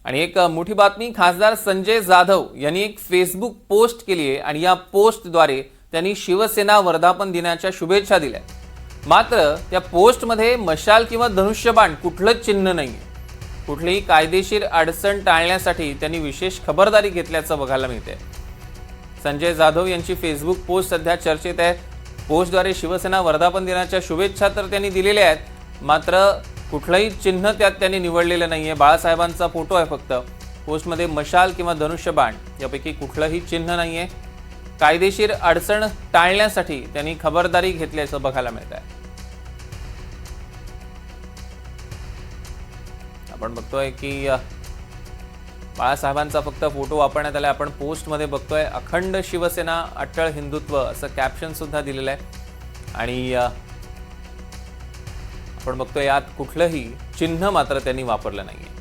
आणि एक मोठी बातमी, खासदार संजय जाधव यांनी एक फेसबुक पोस्ट केली आहे आणि या पोस्टद्वारे त्यांनी शिवसेना वर्धापन दिनाच्या शुभेच्छा दिल्या। मात्र त्या पोस्टमध्ये मशाल किंवा धनुष्यबाण कुठलंच चिन्ह नाहीये। कुठलीही कायदेशीर अडचण टाळण्यासाठी त्यांनी विशेष खबरदारी घेतल्याचं बघायला मिळतंय। संजय जाधव यांची फेसबुक पोस्ट सध्या चर्चेत आहे। पोस्टद्वारे शिवसेना वर्धापन दिनाच्या शुभेच्छा तर त्यांनी दिलेल्या आहेत, मात्र कुठलंही चिन्ह त्यात त्यांनी निवडलेलं नाहीये। बाळासाहेबांचा फोटो आहे फक्त। पोस्टमध्ये मशाल किंवा धनुष्यबाण यापैकी कुठलंही चिन्ह नाहीये। कायदेशीर अडचण टाळण्यासाठी त्यांनी खबरदारी घेतल्याचं बघायला मिळतंय। आपण बघतोय की बाळासाहेबांचा फक्त फोटो वापरण्यात आलाय। आपण पोस्टमध्ये बघतोय अखंड शिवसेना अटळ हिंदुत्व असं कॅप्शन सुद्धा दिलेलं आहे आणि आपण बघतोय यात कुठलंही चिन्ह मात्र त्यांनी वापरलं नाहीये।